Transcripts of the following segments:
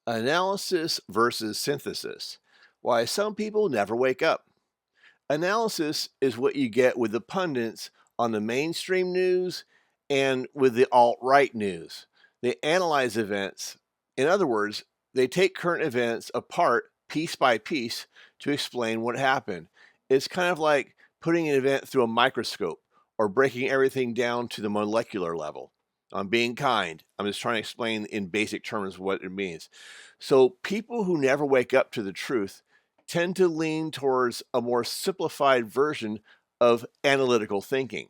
Analysis versus synthesis. Why some people never wake up. Analysis is what you get with the pundits on the mainstream news and with the alt right news. They analyze events. In other words, they take current events apart piece by piece to explain what happened. It's kind of like putting an event through a microscope or breaking everything down to the molecular level. I'm being kind. I'm just trying to explain in basic terms what it means. So, people who never wake up to the truth tend to lean towards a more simplified version of analytical thinking.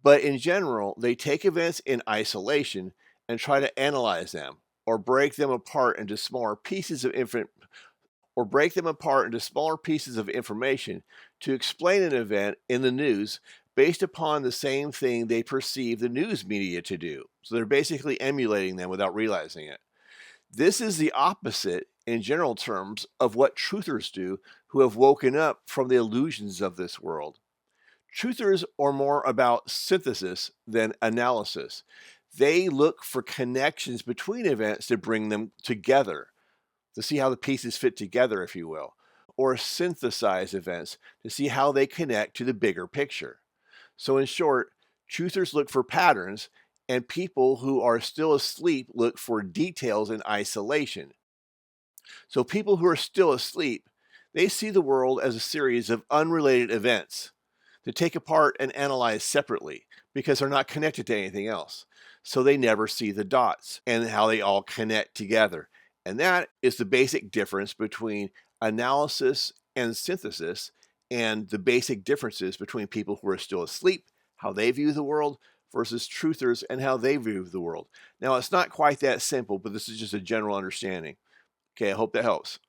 But in general, they take events in isolation and try to analyze them or break them apart into smaller pieces of information to explain an event in the news based upon the same thing they perceive the news media to do. So they're basically emulating them without realizing it. This is the opposite, in general terms, of what truthers do who have woken up from the illusions of this world. Truthers are more about synthesis than analysis. They look for connections between events to bring them together, to see how the pieces fit together, if you will, or synthesize events to see how they connect to the bigger picture. So, in short, truthers look for patterns, and people who are still asleep look for details in isolation. So, people who are still asleep, they see the world as a series of unrelated events to take apart and analyze separately because they're not connected to anything else. So, they never see the dots and how they all connect together. And that is the basic difference between analysis and synthesis, and the basic differences between people who are still asleep, how they view the world, versus truthers and how they view the world. Now, it's not quite that simple, but this is just a general understanding. Okay, I hope that helps.